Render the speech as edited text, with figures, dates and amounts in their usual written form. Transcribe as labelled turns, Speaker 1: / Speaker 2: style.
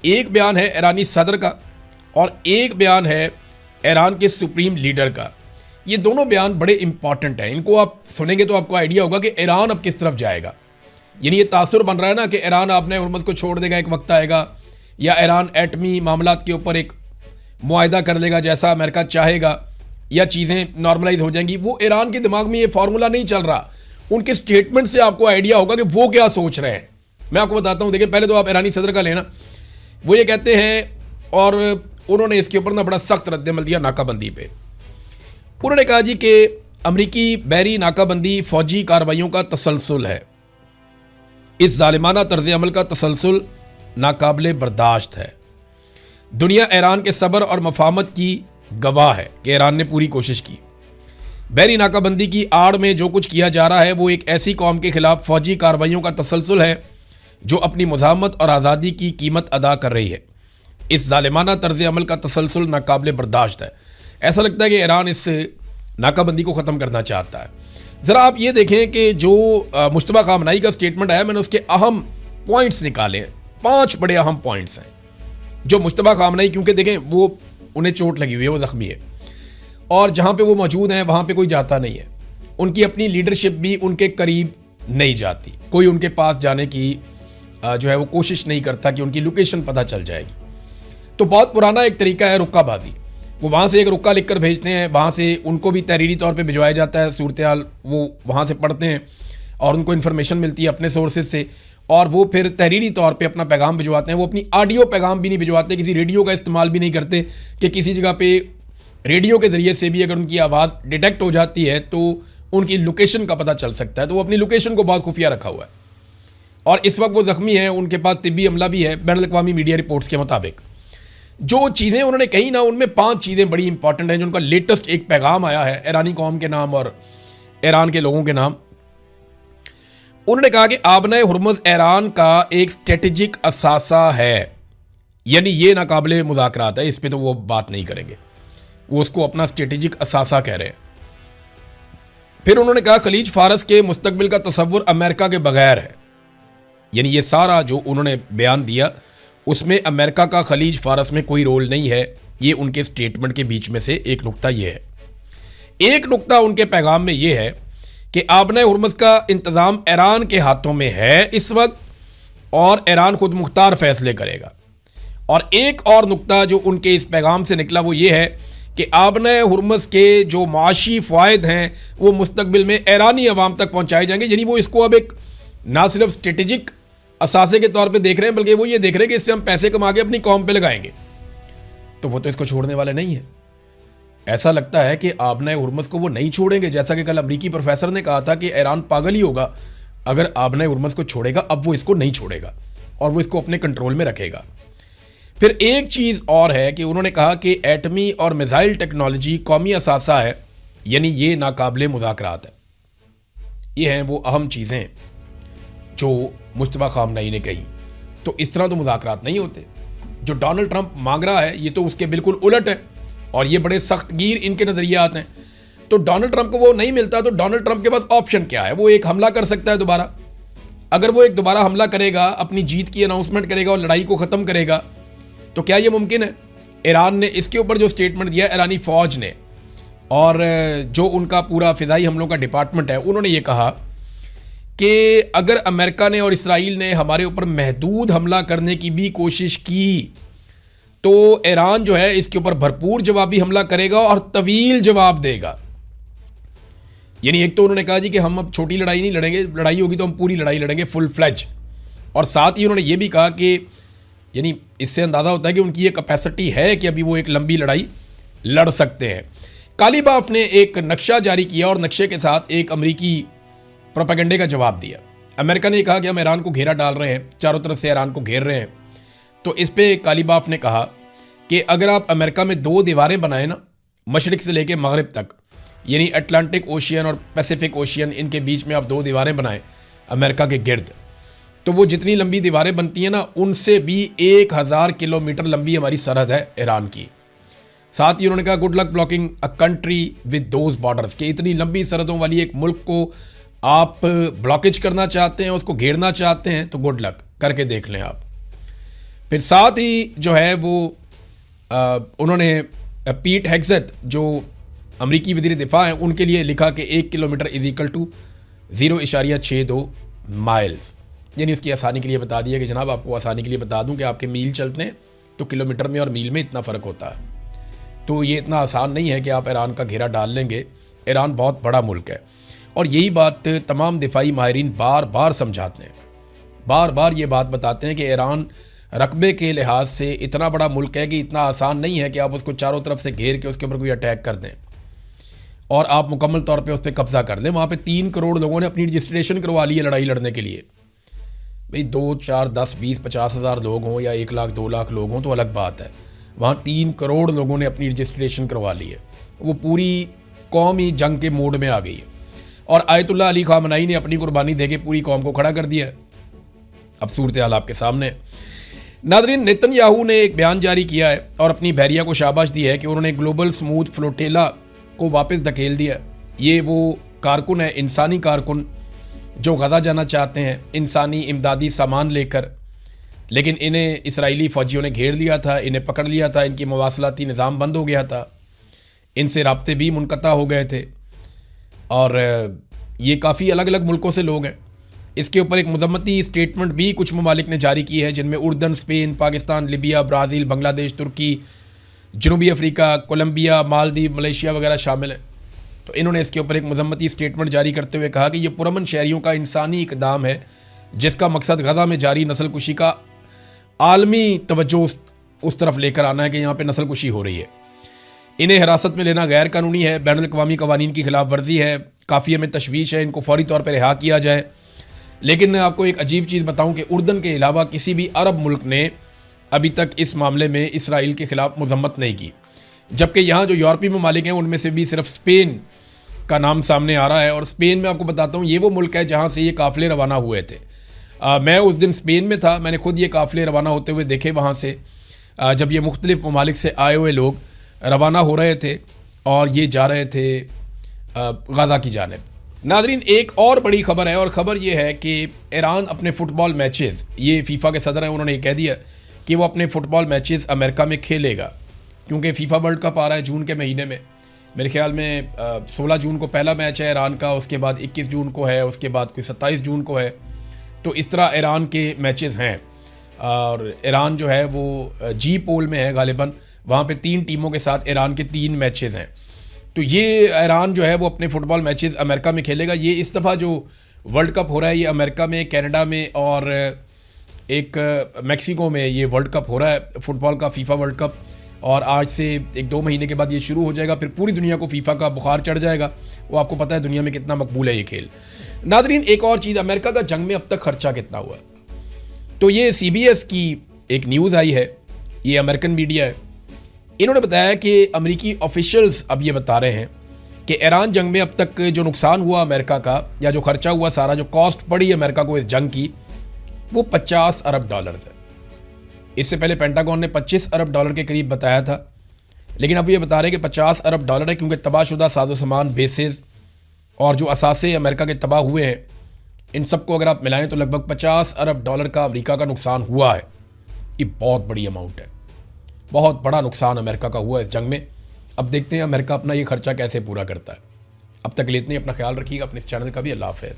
Speaker 1: एक बयान है ईरानी सदर का और एक बयान है ईरान के सुप्रीम लीडर का। ये दोनों बयान बड़े इंपॉर्टेंट हैं, इनको आप सुनेंगे तो आपको आइडिया होगा कि ईरान अब किस तरफ जाएगा। यानी ये तासुर बन रहा है ना कि ईरान आपने हुर्मुज़ को छोड़ देगा, एक वक्त आएगा, या ईरान एटमी मामलात के ऊपर एक मुआहदा कर लेगा जैसा अमेरिका चाहेगा, या चीज़ें नॉर्मलाइज हो जाएंगी। वो ईरान के दिमाग में ये फार्मूला नहीं चल रहा। उनके स्टेटमेंट से आपको आइडिया होगा कि वो क्या सोच रहे हैं। मैं आपको बताता हूँ, देखिए पहले तो आप ईरानी सदर का लेना। वो ये कहते हैं, और उन्होंने इसके ऊपर ना बड़ा सख्त रद्दमल दिया नाकाबंदी पे। उन्होंने कहा जी कि अमरीकी बहरी नाकाबंदी फौजी कार्रवाइयों का तसलसल है, इस जालिमाना तर्ज अमल का तसलसल नाकाबिले बर्दाश्त है। दुनिया ईरान के सब्र और मफाहमत की गवाह है कि ईरान ने पूरी कोशिश की। बहरी नाकाबंदी की आड़ में जो कुछ किया जा रहा है वो एक ऐसी कौम के खिलाफ फौजी कार्रवाइयों का तसलसल है जो अपनी मुज़ाहमत और आज़ादी की कीमत अदा कर रही है। इस जालिमाना तर्ज अमल का तसलसल नाकाबिले बर्दाश्त है। ऐसा लगता है कि ईरान इस नाकाबंदी को ख़त्म करना चाहता है। ज़रा आप ये देखें कि जो मुश्तबा खामनाई का स्टेटमेंट आया, मैंने उसके अहम पॉइंट्स निकाले हैं। 5 बड़े अहम पॉइंट्स हैं जो मुश्तबा खामनाई, क्योंकि देखें वो उन्हें चोट लगी हुई है, वो ज़ख्मी है, और जहाँ पे वो मौजूद हैं वहाँ पे कोई जाता नहीं है। उनकी अपनी लीडरशिप भी उनके करीब नहीं जाती, कोई उनके पास जाने की जो है वो कोशिश नहीं करता कि उनकी लोकेशन पता चल जाएगी। तो बहुत पुराना एक तरीका है रुक्काबाजी। वो वहाँ से एक रुक्का लिख कर भेजते हैं, वहाँ से उनको भी तहरीरी तौर पे भिजवाया जाता है सूरत हाल, वो वहाँ से पढ़ते हैं और उनको इन्फॉर्मेशन मिलती है अपने सोर्सेज से, और वो फिर तहरीरी तौर पे अपना पैगाम भिजवाते हैं। वो अपनी ऑडियो पैगाम भी नहीं भिजवाते, किसी रेडियो का इस्तेमाल भी नहीं करते कि किसी जगह पे रेडियो के ज़रिए से भी अगर उनकी आवाज़ डिटेक्ट हो जाती है तो उनकी लोकेशन का पता चल सकता है। तो वो अपनी लोकेशन को बहुत खुफिया रखा हुआ है, और इस वक्त वो ज़ख्मी है, उनके पास तिब्बी अमला भी है बैनुल-अक़वामी मीडिया रिपोर्ट्स के मुताबिक। जो चीज़ें उन्होंने कही ना, उनमें 5 चीज़ें बड़ी इंपॉर्टेंट हैं जो उनका लेटेस्ट एक पैगाम आया है ईरानी कौम के नाम और ईरान के लोगों के नाम। उन्होंने कहा कि आबना हुर्मुज़ ईरान का एक स्ट्रेटेजिक असासा है, यानी ये नाकाबिले मुज़ाकरात है, इस पर तो वो बात नहीं करेंगे, वो उसको अपना स्ट्रेटेजिक असासा कह रहे हैं। फिर उन्होंने कहा खलीज फारस के मुस्तकबिल का तसव्वुर अमेरिका के बगैर है, यानी ये सारा जो उन्होंने बयान दिया उसमें अमेरिका का खलीज फारस में कोई रोल नहीं है। ये उनके स्टेटमेंट के बीच में से एक नुक्ता ये है। एक नुक्ता उनके पैगाम में ये है कि आबना हुर्मुज़ का इंतज़ाम ईरान के हाथों में है इस वक्त, और ईरान खुद मुख्तार फैसले करेगा। और एक और नुक्ता जो उनके इस पैगाम से निकला वो ये है कि आबना हुर्मुज़ के जो माशी फ़ायद हैं वो मुस्तकबिल में ईरानी अवाम तक पहुँचाए जाएंगे। यानी वो इसको अब एक ना सिर्फ स्ट्रेटेजिक असासे के तौर पे देख रहे हैं, बल्कि वो ये देख रहे हैं कि इससे हम पैसे कमा के अपनी कौम पे लगाएंगे। तो वो तो इसको छोड़ने वाले नहीं है। ऐसा लगता है कि आबना हुर्मुज़ को वो नहीं छोड़ेंगे, जैसा कि कल अमरीकी प्रोफेसर ने कहा था कि ईरान पागल ही होगा अगर आबना हुर्मुज़ को छोड़ेगा। अब वो इसको नहीं छोड़ेगा और वो इसको अपने कंट्रोल में रखेगा। फिर एक चीज़ और है कि उन्होंने कहा कि एटमी और मिसाइल टेक्नोलॉजी कौमी असासा है, यानी ये नाकाबिले मुज़ाकरात है। ये हैं वो अहम चीज़ें जो मुश्तबा खामनाई ने कही। तो इस तरह तो मुज़ाकरात नहीं होते। जो डोनाल्ड ट्रंप मांग रहा है ये तो उसके बिल्कुल उलट है, और ये बड़े सख्त गिर इनके नज़रियात हैं। तो डोनाल्ड ट्रंप को वो नहीं मिलता, तो डोनाल्ड ट्रंप के पास ऑप्शन क्या है? वो एक हमला कर सकता है दोबारा। अगर वो एक दोबारा हमला करेगा, अपनी जीत की अनाउंसमेंट करेगा और लड़ाई को ख़त्म करेगा, तो क्या ये मुमकिन है? ईरान ने इसके ऊपर जो स्टेटमेंट दिया ईरानी फ़ौज ने, और जो उनका पूरा फ़िज़ाई हमलों का डिपार्टमेंट है, उन्होंने ये कहा कि अगर अमेरिका ने और इसराइल ने हमारे ऊपर महदूद हमला करने की भी कोशिश की तो ईरान जो है इसके ऊपर भरपूर जवाबी हमला करेगा और तवील जवाब देगा। यानी एक तो उन्होंने कहा जी कि हम अब छोटी लड़ाई नहीं लड़ेंगे, लड़ाई होगी तो हम पूरी लड़ाई लड़ेंगे, फुल फ्लेज। और साथ ही उन्होंने ये भी कहा कि यानी इससे अंदाज़ा होता है कि उनकी ये कैपेसिटी है कि अभी वो एक लंबी लड़ाई लड़ सकते हैं। कालीबाफ ने एक नक्शा जारी किया और नक्शे के साथ एक अमरीकी प्रोपेगेंडे का जवाब दिया। अमेरिका ने कहा कि हम ईरान को घेरा डाल रहे हैं, चारों तरफ से ईरान को घेर रहे हैं। तो इस पे कालीबाफ ने कहा कि अगर आप अमेरिका में 2 दीवारें बनाएं ना, मशरिक से लेके मगरिब तक, यानी अटलांटिक ओशियन और पैसिफिक ओशियन, इनके बीच में आप 2 दीवारें बनाएं अमेरिका के गिर्द, तो वो जितनी लंबी दीवारें बनती हैं ना, उनसे भी 1000 किलोमीटर लंबी हमारी सरहद है ईरान की। साथ ही उन्होंने कहा good luck blocking a country with those borders, कि इतनी लंबी सरहदों वाली एक मुल्क को आप ब्लॉकेज करना चाहते हैं, उसको घेरना चाहते हैं, तो गुड लक, करके देख लें आप। फिर साथ ही जो है वो उन्होंने पीट हेग्सेथ जो अमरीकी वज़ीर दिफा हैं उनके लिए लिखा कि 1 kilometre is equal to 0.62 miles, यानी उसकी आसानी के लिए बता दिया कि जनाब आपको आसानी के लिए बता दूं कि आपके मील चलते हैं तो किलोमीटर में और मील में इतना फ़र्क होता है। तो ये इतना आसान नहीं है कि आप ईरान का घेरा डाल लेंगे। ईरान बहुत बड़ा मुल्क है और यही बात तमाम दिफाई माहिरीन बार बार समझाते हैं, बार बार ये बात बताते हैं कि ईरान रकबे के लिहाज से इतना बड़ा मुल्क है कि इतना आसान नहीं है कि आप उसको चारों तरफ से घेर के उसके ऊपर कोई अटैक कर दें और आप मुकम्मल तौर पे उस पर कब्जा कर लें। वहाँ पे 3 करोड़ लोगों ने अपनी रजिस्ट्रेशन करवा ली है लड़ाई लड़ने के लिए। भाई 2, 4, 10, 20, 50 हज़ार लोग हों या 1 लाख 2 लाख लोग हों तो अलग बात है, वहाँ 3 करोड़ लोगों ने अपनी रजिस्ट्रेशन करवा ली है। वो पूरी कौम ही जंग के मोड में आ गई है और आयतुल्लाह अली खामनई ने अपनी कुर्बानी दे के पूरी कौम को खड़ा कर दिया है। अब सूरत हाल आपके सामने। नादरीन, नेतन्याहू ने एक बयान जारी किया है और अपनी बहरिया को शाबाश दी है कि उन्होंने ग्लोबल स्मूथ फ्लोटेला को वापस धकेल दिया। ये वो कारकुन है, इंसानी कारकुन, जो गज़ा जाना चाहते हैं इंसानी इमदादी सामान लेकर, लेकिन इन्हें इसराइली फ़ौजियों ने घेर लिया था, इन्हें पकड़ लिया था, इनकी मवासलाती निज़ाम बंद हो गया था, इनसे राब्ते भी मुनक़ता हो गए थे और ये काफ़ी अलग अलग मुल्कों से लोग हैं। इसके ऊपर एक मज़म्मती स्टेटमेंट भी कुछ ममालिक ने जारी की है जिनमें उर्दन, स्पेन, पाकिस्तान, लिबिया, ब्राज़ील, बांग्लादेश, तुर्की, जनूबी अफ्रीका, कोलंबिया, मालदीव, मलेशिया वगैरह शामिल हैं। तो इन्होंने इसके ऊपर एक मज़म्मती स्टेटमेंट जारी करते हुए कहा कि ये पुरअमन शहरियों का इंसानी इक़दाम है जिसका मकसद गज़ा में जारी नस्ल कुशी का आलमी तवज्जो उस तरफ लेकर आना है कि यहाँ पर नस्ल कुशी हो रही है। इन्हें हिरासत में लेना गैर कानूनी है, बैनुल-अक़वामी कवानीन की खिलाफ वर्जी है, काफ़ी हमें तशवीश है, इनको फौरी तौर पर रिहा किया जाए। लेकिन मैं आपको एक अजीब चीज़ बताऊं कि उर्दन के अलावा किसी भी अरब मुल्क ने अभी तक इस मामले में इसराइल के ख़िलाफ़ मज़म्मत नहीं की, जबकि यहाँ जो यूरोपीय ममालिक हैं उनमें से भी सिर्फ स्पेन का नाम सामने आ रहा है। और स्पेन में आपको बताता हूँ ये वो मुल्क है जहाँ से ये काफ़िले रवाना हुए थे। मैं उस दिन स्पेन में था, मैंने खुद ये काफ़िले रवाना होते हुए देखे वहाँ से, जब ये मुख्तलिफ़ ममालिक से आए हुए लोग रवाना हो रहे थे और ये जा रहे थे गज़ा की जानिब। नादरीन, एक और बड़ी ख़बर है और ख़बर ये है कि ईरान अपने फ़ुटबॉल मैचेस, ये फ़ीफ़ा के सदर हैं, उन्होंने ये कह दिया कि वो अपने फ़ुटबॉल मैचेस अमेरिका में खेलेगा, क्योंकि फ़ीफ़ा वर्ल्ड कप आ रहा है जून के महीने में। मेरे ख्याल में 16 जून को पहला मैच है ईरान का, उसके बाद 21 जून को है, उसके बाद कोई 27 जून को है। तो इस तरह ईरान के मैचेस हैं और ईरान जो है वो जी पोल में है गालिबन, वहाँ पे 3 टीमों के साथ ईरान के 3 मैचेस हैं। तो ये ईरान जो है वो अपने फ़ुटबॉल मैचेस अमेरिका में खेलेगा। ये इस दफ़ा जो वर्ल्ड कप हो रहा है ये अमेरिका में, कनाडा में और एक मैक्सिको में ये वर्ल्ड कप हो रहा है फ़ुटबॉल का, फ़ीफ़ा वर्ल्ड कप। और आज से 1-2 महीने के बाद ये शुरू हो जाएगा, फिर पूरी दुनिया को फ़ीफ़ा का बुखार चढ़ जाएगा। वो आपको पता है दुनिया में कितना मकबूल है ये खेल। नादरीन, एक और चीज़, अमेरिका का जंग में अब तक खर्चा कितना हुआ, तो ये CBS की एक न्यूज़ आई है, ये अमेरिकन मीडिया है, इन्होंने बताया कि अमेरिकी ऑफिशियल्स अब ये बता रहे हैं कि ईरान जंग में अब तक जो नुकसान हुआ अमेरिका का, या जो खर्चा हुआ, सारा जो कॉस्ट पड़ी अमेरिका को इस जंग की, वो $50 अरब है। इससे पहले पेंटागन ने $25 अरब के करीब बताया था, लेकिन अब ये बता रहे हैं कि $50 अरब है, क्योंकि तबाहशुदा साजो सामान, बेसेस और जो असासे अमेरिका के तबाह हुए हैं, इन सबको अगर आप मिलाएं तो लगभग $50 अरब का अमेरिका का नुकसान हुआ है। ये बहुत बड़ी अमाउंट है, बहुत बड़ा नुकसान अमेरिका का हुआ इस जंग में। अब देखते हैं अमेरिका अपना ये खर्चा कैसे पूरा करता है। अब तक लेते हैं, अपना ख्याल रखिएगा, अपने इस चैनल का भी। अल्लाह हाफ़िज़।